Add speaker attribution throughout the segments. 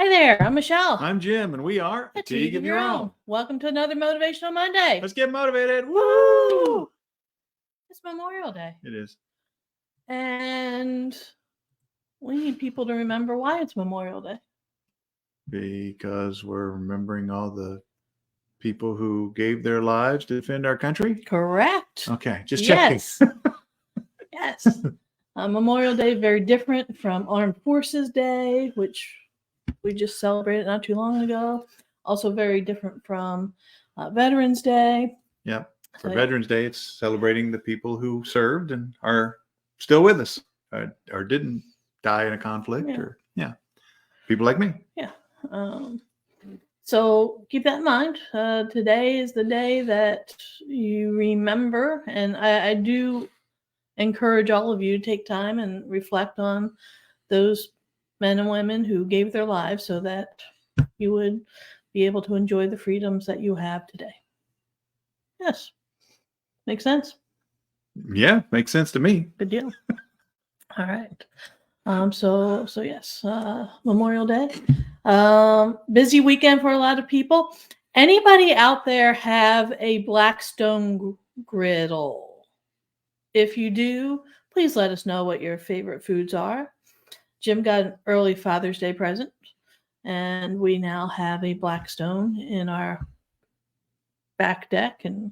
Speaker 1: Hi there, I'm Michelle.
Speaker 2: I'm Jim, and we are
Speaker 1: A Tea of Your Own. Welcome to another Motivational Monday.
Speaker 2: Let's get motivated. Woo!
Speaker 1: It's Memorial Day.
Speaker 2: It is.
Speaker 1: And we need people to remember why it's Memorial Day.
Speaker 2: Because we're remembering all the people who gave their lives to defend our country?
Speaker 1: Correct.
Speaker 2: Okay, just checking.
Speaker 1: Yes. Memorial Day, very different from Armed Forces Day, which we just celebrated not too long ago. Also very different from Veterans Day.
Speaker 2: Yep. For Veterans Day, it's celebrating the people who served and are still with us or didn't die in a conflict or people like me.
Speaker 1: Yeah. So keep that in mind. Today is the day that you remember, and I do encourage all of you to take time and reflect on those men and women who gave their lives so that you would be able to enjoy the freedoms that you have today. Yes. Makes sense?
Speaker 2: Yeah, makes sense to me.
Speaker 1: Good deal. All right. So yes, Memorial Day. Busy weekend for a lot of people. Anybody out there have a Blackstone griddle? If you do, please let us know what your favorite foods are. Jim got an early Father's Day present, and we now have a Blackstone in our back deck, and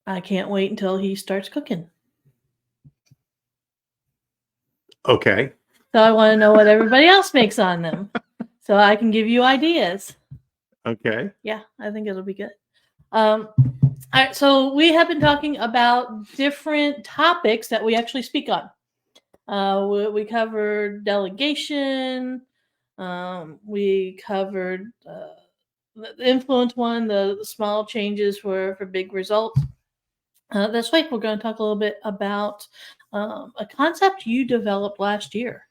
Speaker 1: I can't wait until he starts cooking.
Speaker 2: Okay.
Speaker 1: So I want to know what everybody else makes on them so I can give you ideas.
Speaker 2: Okay.
Speaker 1: Yeah, I think it'll be good. All right, so we have been talking about different topics that we actually speak on. We covered delegation. We covered the influence one, the small changes for big results. This week, we're going to talk a little bit about a concept you developed last year,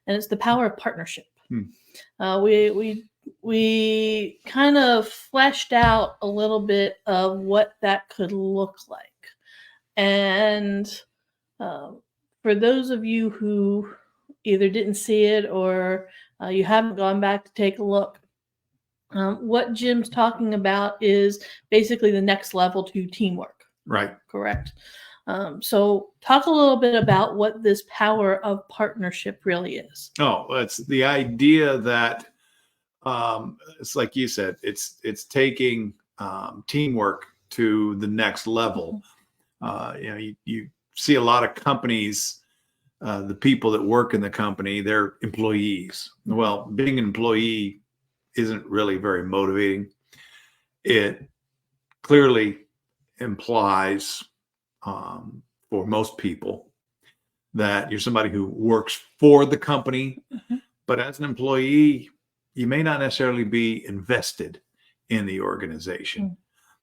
Speaker 1: and it's the power of partnership. We kind of fleshed out a little bit of what that could look like. And for those of you who either didn't see it or you haven't gone back to take a look, what Jim's talking about is basically the next level to teamwork.
Speaker 2: Right.
Speaker 1: Correct. So talk a little bit about what this power of partnership really is.
Speaker 2: Oh, it's the idea that it's like you said, it's taking teamwork to the next level. You see a lot of companies, the people that work in the company, they're employees. Well, being an employee isn't really very motivating. It clearly implies for most people that you're somebody who works for the company, but as an employee, you may not necessarily be invested in the organization.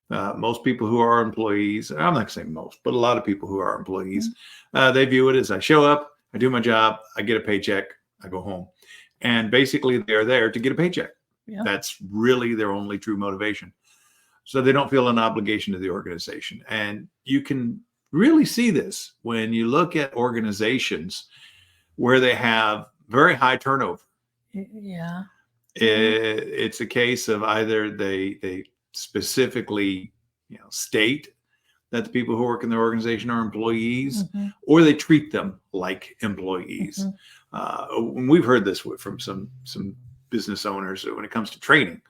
Speaker 2: Most people who are employees, I'm not going to say most, but a lot of people who are employees, they view it as I show up, I do my job, I get a paycheck, I go home. And basically they're there to get a paycheck. Yeah. That's really their only true motivation. So they don't feel an obligation to the organization. And you can really see this when you look at organizations where they have very high turnover.
Speaker 1: Yeah.
Speaker 2: It's a case of either they specifically state that the people who work in their organization are employees, or they treat them like employees. And we've heard this from some business owners when it comes to training.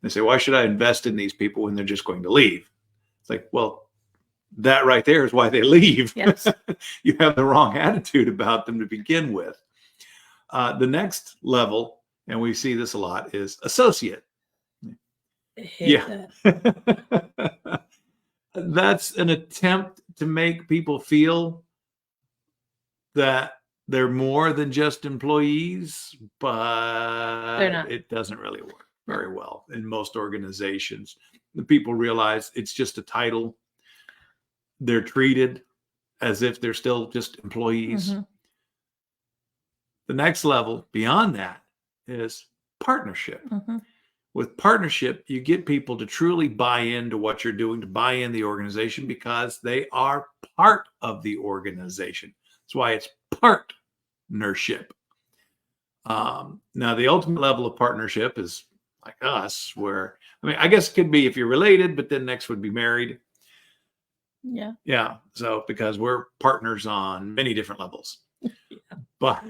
Speaker 2: They say, why should I invest in these people when they're just going to leave? It's like, well, that right there is why they leave.
Speaker 1: Yes.
Speaker 2: You have the wrong attitude about them to begin with. The next level, and we see this a lot, is associate. Yeah. That's an attempt to make people feel that they're more than just employees, but it doesn't really work very well in most organizations. The people realize it's just a title. They're treated as if they're still just employees. The next level beyond that is partnership. With partnership, you get people to truly buy into what you're doing, to buy in the organization, because they are part of the organization. That's why it's partnership. Now, the ultimate level of partnership is like us, where, I mean, I guess it could be if you're related, but then next would be married.
Speaker 1: Yeah.
Speaker 2: Yeah. So, because we're partners on many different levels. But,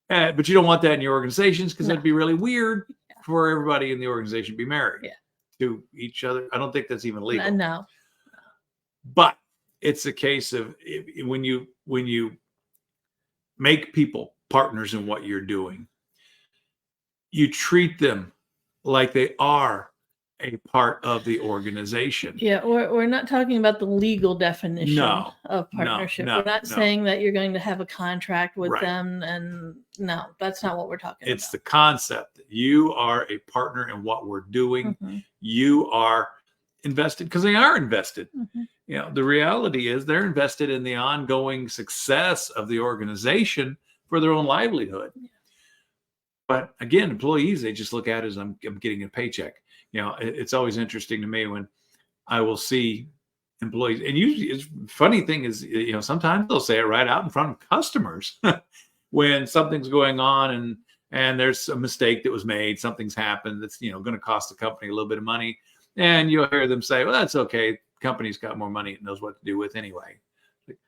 Speaker 2: but you don't want that in your organizations because
Speaker 1: No.
Speaker 2: that'd be really weird for everybody in the organization to be married
Speaker 1: Yeah.
Speaker 2: to each other. I don't think that's even legal.
Speaker 1: No.
Speaker 2: But it's a case of when you make people partners in what you're doing, you treat them like they are a part of the organization.
Speaker 1: Yeah, we're not talking about the legal definition
Speaker 2: No,
Speaker 1: of
Speaker 2: no,
Speaker 1: partnership.
Speaker 2: no,
Speaker 1: We're not
Speaker 2: no.
Speaker 1: saying that you're going to have a contract with
Speaker 2: Right.
Speaker 1: them, and no, that's not what we're talking
Speaker 2: It's
Speaker 1: about.
Speaker 2: the concept that you are a partner in what we're doing.
Speaker 1: Mhm.
Speaker 2: You are invested because they are invested.
Speaker 1: Mhm.
Speaker 2: You know, the reality is they're invested in the ongoing success of the organization for their own livelihood.
Speaker 1: Yeah.
Speaker 2: But again, employees, they just look at it as I'm getting a paycheck. You know, it's always interesting to me when I will see employees, and usually it's funny thing is, you know, sometimes they'll say it right out in front of customers when something's going on and there's a mistake that was made, something's happened that's, you know, going to cost the company a little bit of money. And you'll hear them say, well, that's okay. Company's got more money. It knows what to do with anyway. Like,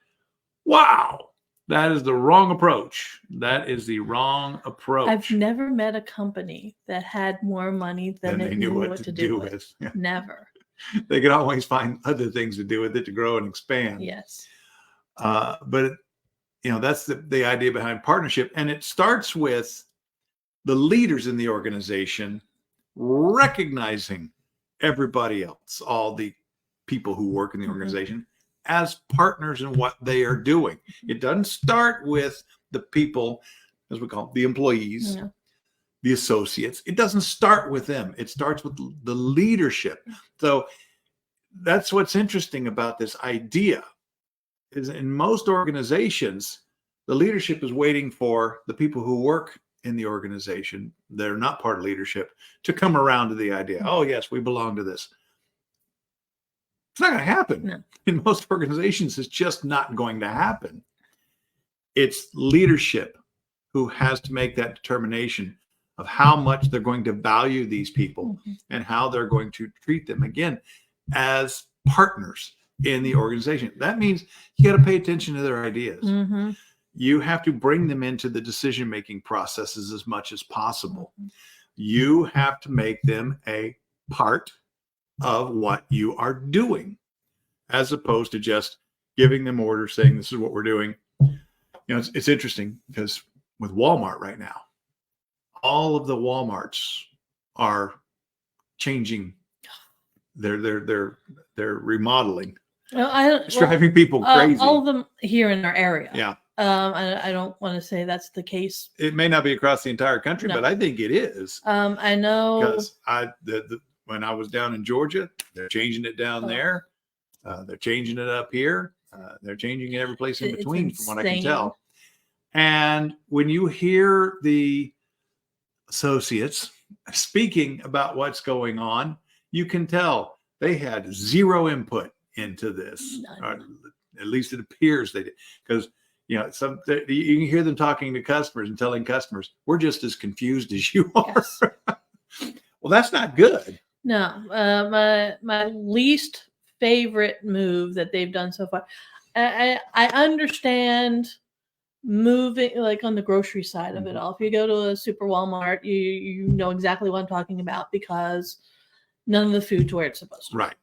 Speaker 2: wow. That is the wrong approach. That is the wrong approach.
Speaker 1: I've never met a company that had more money than
Speaker 2: Then
Speaker 1: it knew what to do with.
Speaker 2: Yeah.
Speaker 1: Never.
Speaker 2: They can always find other things to do with it to grow and expand.
Speaker 1: Yes.
Speaker 2: But you know, that's the idea behind partnership, and it starts with the leaders in the organization recognizing everybody else, all the people who work in the organization, as partners in what they are doing. It doesn't start with the people, as we call them, the employees,
Speaker 1: Yeah.
Speaker 2: the associates. It doesn't start with them. It starts with the leadership. So that's what's interesting about this idea is in most organizations, the leadership is waiting for the people who work in the organization, they're not part of leadership, to come around to the idea, oh, yes, we belong to this. It's not going to happen.
Speaker 1: No.
Speaker 2: In most organizations, it's just not going to happen. It's leadership who has to make that determination of how much they're going to value these people and how they're going to treat them, again, as partners in the organization. That means you got to pay attention to their ideas.
Speaker 1: Mm-hmm.
Speaker 2: You have to bring them into the decision-making processes as much as possible. You have to make them a part of what you are doing, as opposed to just giving them orders saying, this is what we're doing. You know, it's interesting because with Walmart right now, all of the Walmarts are changing their remodeling.
Speaker 1: Well,
Speaker 2: It's driving people crazy.
Speaker 1: all of them here in our area.
Speaker 2: Yeah.
Speaker 1: I don't want to say that's the case.
Speaker 2: It may not be across the entire country,
Speaker 1: No.
Speaker 2: but I think it is.
Speaker 1: I know
Speaker 2: Because when I was down in Georgia, they're changing it down there. They're changing it up here. They're changing it every place in
Speaker 1: It's
Speaker 2: between, from what I can
Speaker 1: insane.
Speaker 2: tell. And when you hear the associates speaking about what's going on, you can tell they had zero input into this.
Speaker 1: None.
Speaker 2: At least it appears they did. Because you know, you can hear them talking to customers and telling customers, "We're just as confused as you are."
Speaker 1: Yes.
Speaker 2: Well, that's not good.
Speaker 1: No, my least favorite move that they've done so far. I understand moving, like on the grocery side of it all. If you go to a super Walmart, you know exactly what I'm talking about because none of the food's where it's supposed to be.
Speaker 2: Right.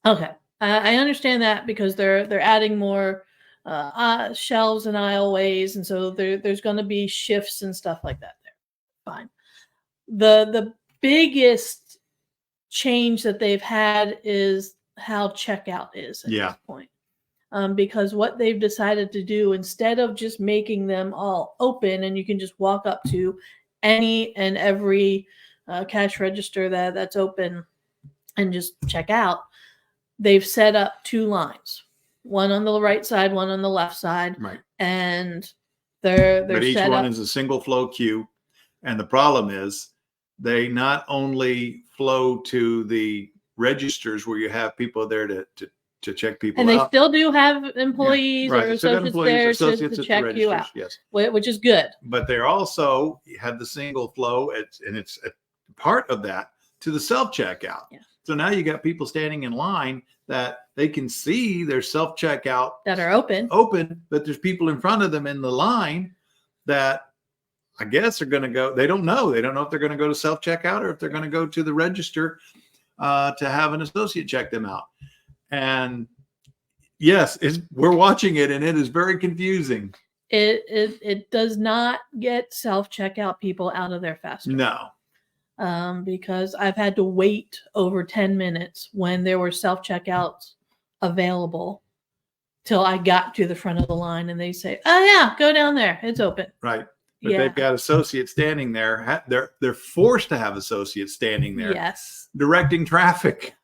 Speaker 1: Okay, I understand that because they're adding more shelves and aisleways, and so there's going to be shifts and stuff like that there. Fine. The biggest change that they've had is how checkout is at this point. Because what they've decided to do, instead of just making them all open and you can just walk up to any and every cash register that's open and just check out, they've set up two lines, one on the right side, one on the left side.
Speaker 2: Right.
Speaker 1: And they're
Speaker 2: But each
Speaker 1: set
Speaker 2: one
Speaker 1: up.
Speaker 2: is a single flow queue. And the problem is they not only flow to the registers where you have people there to to check people
Speaker 1: And they
Speaker 2: out.
Speaker 1: still do have employees
Speaker 2: Right.
Speaker 1: or
Speaker 2: They still got
Speaker 1: associates
Speaker 2: employees,
Speaker 1: there
Speaker 2: associates
Speaker 1: to
Speaker 2: at the
Speaker 1: check you out,
Speaker 2: registers, yes.
Speaker 1: which is good.
Speaker 2: But they're also have the single flow, and it's a part of that to the self checkout.
Speaker 1: Yeah.
Speaker 2: So now you got people standing in line that they can see their self checkout
Speaker 1: That are open.
Speaker 2: but there's people in front of them in the line that I guess are going to go. They don't know. They don't know if they're going to go to self checkout or if they're going to go to the register to have an associate check them out. And yes, we're watching it, and it is very confusing.
Speaker 1: It does not get self checkout people out of there faster.
Speaker 2: No.
Speaker 1: Because I've had to wait over 10 minutes when there were self checkouts available till I got to the front of the line, and they say, "Oh yeah, go down there. It's open."
Speaker 2: Right. But
Speaker 1: Yeah.
Speaker 2: they've got associates standing there. They're forced to have associates standing there,
Speaker 1: Yes.
Speaker 2: directing traffic.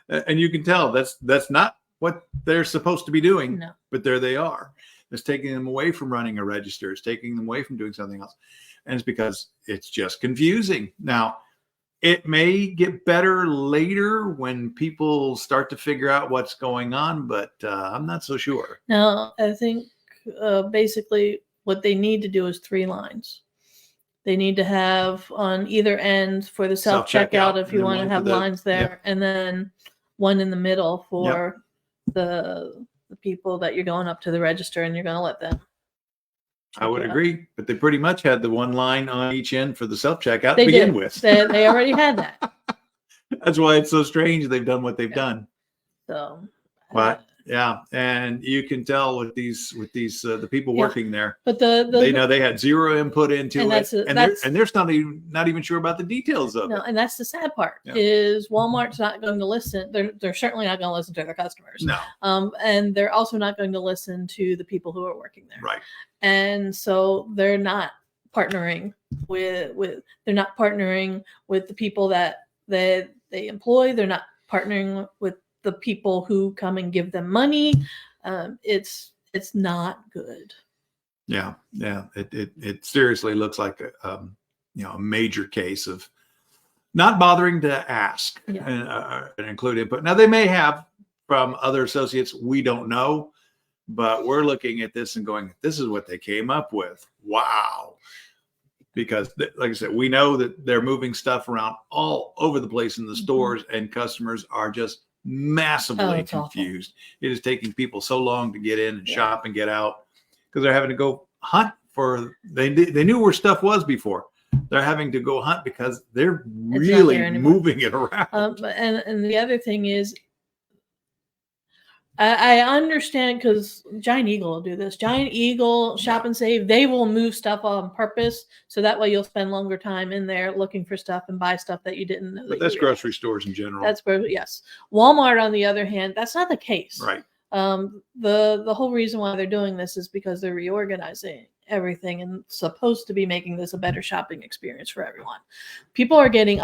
Speaker 2: And you can tell that's not what they're supposed to be doing.
Speaker 1: No.
Speaker 2: But there they are. It's taking them away from running a register. It's taking them away from doing something else, and it's because it's just confusing. Now, it may get better later when people start to figure out what's going on, but I'm not so sure.
Speaker 1: Now, I think basically what they need to do is 3 lines. They need to have on either end for the self checkout if you
Speaker 2: and
Speaker 1: want to
Speaker 2: one
Speaker 1: have
Speaker 2: for the-
Speaker 1: lines there,
Speaker 2: yep.
Speaker 1: and then one in the middle for the people that you're going up to the register and you're going to let them.
Speaker 2: I would
Speaker 1: check it out.
Speaker 2: agree, but they pretty much had the one line on each end for the self checkout to
Speaker 1: They
Speaker 2: begin
Speaker 1: did.
Speaker 2: with.
Speaker 1: They already had that.
Speaker 2: That's why it's so strange they've done what they've done.
Speaker 1: So,
Speaker 2: But yeah, and you can tell with these the people
Speaker 1: Yeah.
Speaker 2: working there,
Speaker 1: but
Speaker 2: they know they had zero input into
Speaker 1: And
Speaker 2: it,
Speaker 1: that's-
Speaker 2: and
Speaker 1: that's-
Speaker 2: they're not even sure about the details of
Speaker 1: no,
Speaker 2: it.
Speaker 1: and that's the sad part
Speaker 2: Yeah.
Speaker 1: is Walmart's not going to listen. They're certainly not going to listen to their customers.
Speaker 2: No,
Speaker 1: And they're also not going to listen to the people who are working there.
Speaker 2: right.
Speaker 1: And so they're not partnering with they're not partnering with the people that they employ. They're not partnering with the people who come and give them money. It's not good.
Speaker 2: Yeah, yeah. It seriously looks like a major case of not bothering to ask
Speaker 1: Yeah.
Speaker 2: and include input. Now they may have from other associates. We don't know, but we're looking at this and going, "This is what they came up with." Wow. Because, like I said, we know that they're moving stuff around all over the place in the stores, and customers are just massively
Speaker 1: it's awful.
Speaker 2: confused. It is taking people so long to get in and
Speaker 1: Yeah.
Speaker 2: shop and get out because they're having to go hunt for. They knew where stuff was before. They're having to go hunt because they're
Speaker 1: not
Speaker 2: really
Speaker 1: there anymore.
Speaker 2: moving it around.
Speaker 1: And the other thing is, I understand because Giant Eagle will do this. Giant Eagle, Shop and Save, they will move stuff on purpose so that way you'll spend longer time in there looking for stuff and buy stuff that you didn't know.
Speaker 2: But
Speaker 1: that
Speaker 2: that's
Speaker 1: you
Speaker 2: grocery stores in general,
Speaker 1: That's yes. Walmart, on the other hand, that's not the case.
Speaker 2: right?
Speaker 1: The whole reason why they're doing this is because they're reorganizing everything and supposed to be making this a better shopping experience for everyone. People are getting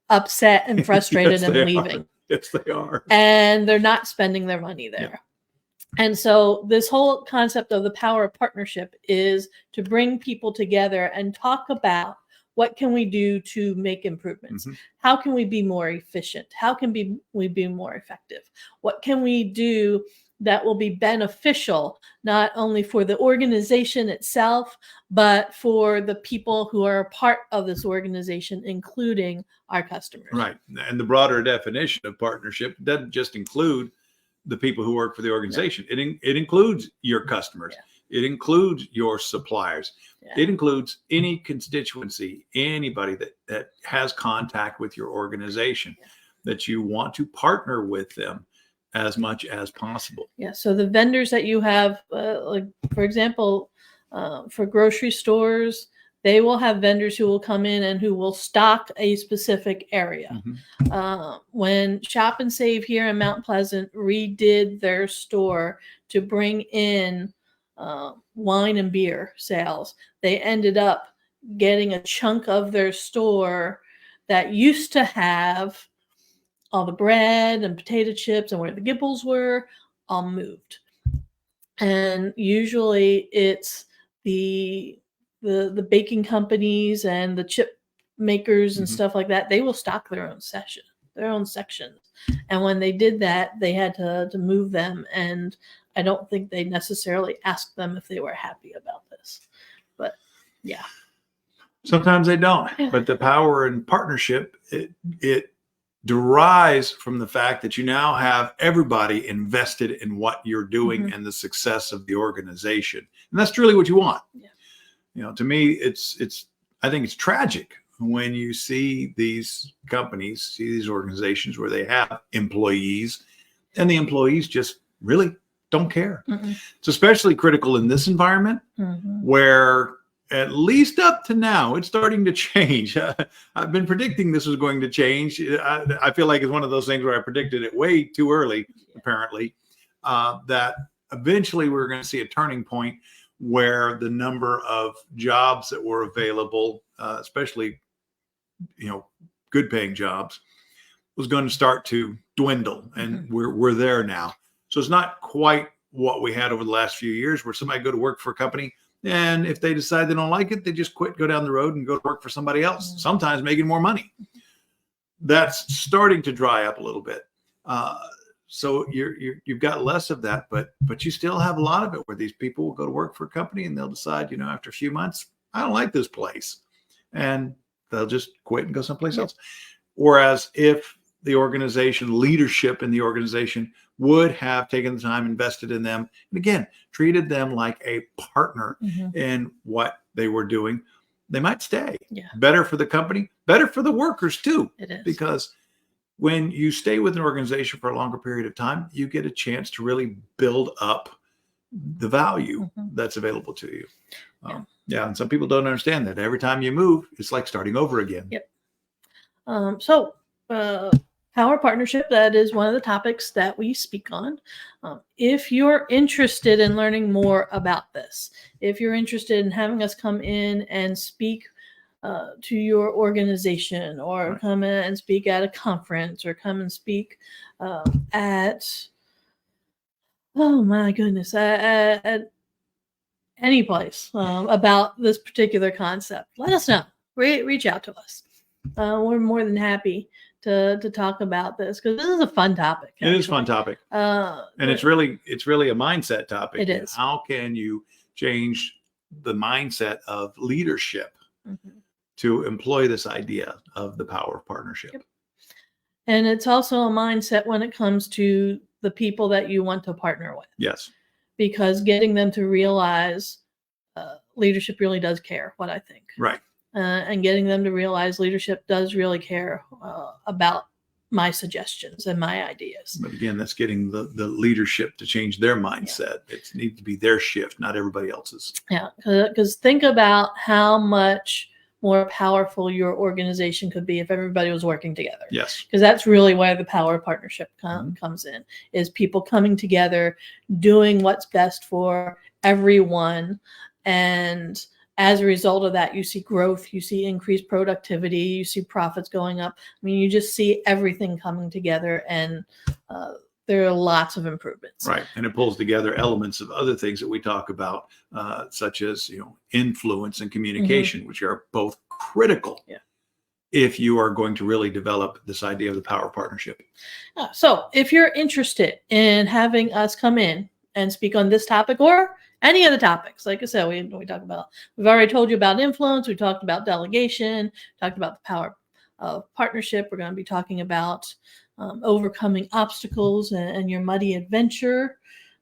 Speaker 1: upset and frustrated
Speaker 2: Yes,
Speaker 1: and
Speaker 2: they
Speaker 1: leaving.
Speaker 2: are. Yes, they are.
Speaker 1: And they're not spending their money there.
Speaker 2: Yeah.
Speaker 1: And so this whole concept of the power of partnership is to bring people together and talk about what can we do to make improvements?
Speaker 2: Mhm.
Speaker 1: How can we be more efficient? How can we be more effective? What can we do that will be beneficial, not only for the organization itself, but for the people who are a part of this organization, including our customers.
Speaker 2: Right. And the broader definition of partnership doesn't just include the people who work for the organization. It includes your customers.
Speaker 1: Yeah.
Speaker 2: It includes your suppliers.
Speaker 1: Yeah.
Speaker 2: It includes any constituency, anybody that has contact with your organization, that you want to partner with them as much as possible.
Speaker 1: Yeah. So the vendors that you have, like for example, for grocery stores, they will have vendors who will come in and who will stock a specific area.
Speaker 2: Mhm.
Speaker 1: When Shop and Save here in Mount Pleasant redid their store to bring in wine and beer sales, they ended up getting a chunk of their store that used to have all the bread and potato chips and where the Gibbles were all moved. And usually it's the baking companies and the chip makers and
Speaker 2: Mhm.
Speaker 1: stuff like that. They will stock their own sections. And when they did that, they had to move them. And I don't think they necessarily asked them if they were happy about this. But yeah.
Speaker 2: Sometimes they don't,
Speaker 1: Yeah.
Speaker 2: but the power in partnership, it derives from the fact that you now have everybody invested in what you're doing and the success of the organization. And that's really what you want.
Speaker 1: Yeah.
Speaker 2: You know, to me, I think it's tragic when you see these companies, see these organizations where they have employees and the employees just really don't care. It's especially critical in this environment where, at least up to now, it's starting to change. I've been predicting this was going to change. I feel like it's one of those things where I predicted it way too early, apparently, that eventually we're going to see a turning point where the number of jobs that were available, especially, you know, good paying jobs, was going to start to dwindle. And we're there now. So it's not quite what we had over the last few years where somebody go to work for a company, and if they decide they don't like it, they just quit, go down the road and go to work for somebody else, sometimes making more money. That's starting to dry up a little bit. So you've got less of that, but you still have a lot of it where these people will go to work for a company and they'll decide, you know, after a few months, I don't like this place. And they'll just quit and go someplace else. Whereas if the organization, leadership in the organization would have taken the time, invested in them, and again, treated them like a partner in what they were doing, they might stay.
Speaker 1: Yeah.
Speaker 2: Better for the company, better for the workers too.
Speaker 1: It is.
Speaker 2: Because when you stay with an organization for a longer period of time, you get a chance to really build up the value that's available to you. And some people don't understand that. Every time you move, it's like starting over again.
Speaker 1: Yep. Power partnership, that is one of the topics that we speak on. If you're interested in learning more about this, if you're interested in having us come in and speak to your organization, or come in and speak at a conference, or come and speak at, oh my goodness, at any place about this particular concept, let us know. Reach out to us. We're more than happy to talk about this, because this is a fun topic.
Speaker 2: It is a fun topic. And it's really a mindset topic.
Speaker 1: It is.
Speaker 2: How can you change the mindset of leadership to employ this idea of the power of partnership?
Speaker 1: Yep. And it's also a mindset when it comes to the people that you want to partner with.
Speaker 2: Yes.
Speaker 1: Because getting them to realize leadership really does care, what I think.
Speaker 2: Right.
Speaker 1: And getting them to realize leadership does really care about my suggestions and my ideas.
Speaker 2: But again, that's getting the leadership to change their mindset. It needs to be their shift, not everybody else's.
Speaker 1: Yeah, because think about how much more powerful your organization could be if everybody was working together.
Speaker 2: Yes.
Speaker 1: Because that's really where the power of partnership comes in, is people coming together, doing what's best for everyone. And as a result of that, you see growth, you see increased productivity, you see profits going up. I mean, you just see everything coming together, and there are lots of improvements.
Speaker 2: Right. And it pulls together elements of other things that we talk about, such as, you know, influence and communication, which are both critical if you are going to really develop this idea of the power of partnership.
Speaker 1: So if you're interested in having us come in and speak on this topic, or any of the topics, like I said, we talk about, we've already told you about influence, we talked about delegation, talked about the power of partnership. We're going to be talking about overcoming obstacles and your muddy adventure.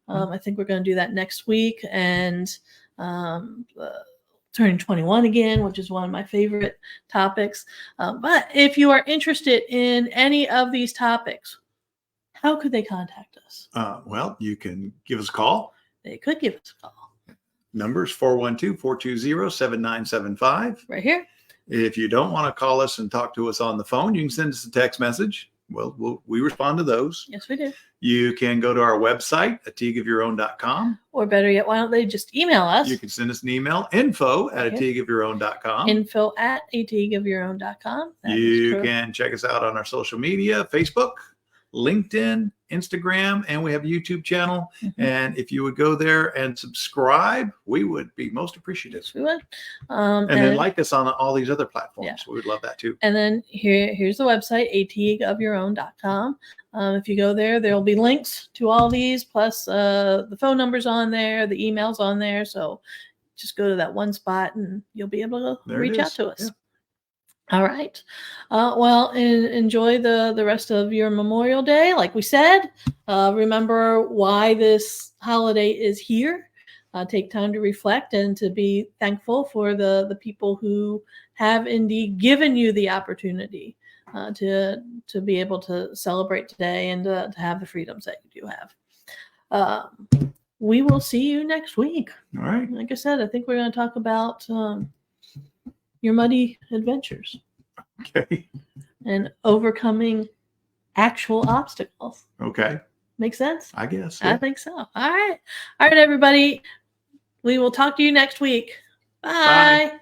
Speaker 1: I think we're going to do that next week. And turning 21 again, which is one of my favorite topics. But if you are interested in any of these topics, how could they contact us?
Speaker 2: Well, you can give us a call.
Speaker 1: They could give us a call.
Speaker 2: Numbers 412-420-7975.
Speaker 1: Right here.
Speaker 2: If you don't want to call us and talk to us on the phone, you can send us a text message. Well, we respond to those.
Speaker 1: Yes, we do.
Speaker 2: You can go to our website, ateligueofyourown.com.
Speaker 1: Or better yet, why don't they just email us?
Speaker 2: You can send us an email, info@ateligueofyourown.com.
Speaker 1: info@ateligueofyourown.com.
Speaker 2: You can check us out on our social media, Facebook, LinkedIn, Instagram, and we have a YouTube channel.
Speaker 1: Mhm.
Speaker 2: And if you would go there and subscribe, we would be most appreciative.
Speaker 1: We would.
Speaker 2: And then like us on all these other platforms.
Speaker 1: Yeah.
Speaker 2: We would love that too.
Speaker 1: And then here's the website, atofyourown.com. If you go there, there'll be links to all these, plus the phone numbers on there, the emails on there. So just go to that one spot and you'll be able to
Speaker 2: There it
Speaker 1: reach out
Speaker 2: is.
Speaker 1: to us.
Speaker 2: Yeah.
Speaker 1: All right. Well, enjoy the rest of your Memorial Day. Like we said, remember why this holiday is here. Take time to reflect and to be thankful for the people who have indeed given you the opportunity to be able to celebrate today and to have the freedoms that you do have. We will see you next week.
Speaker 2: All right.
Speaker 1: Like I said, I think we're going to talk about your muddy adventures
Speaker 2: Okay.
Speaker 1: and overcoming actual obstacles.
Speaker 2: Okay.
Speaker 1: Make sense?
Speaker 2: I guess.
Speaker 1: I think so. All right. All right, everybody. We will talk to you next week. Bye.
Speaker 2: Bye.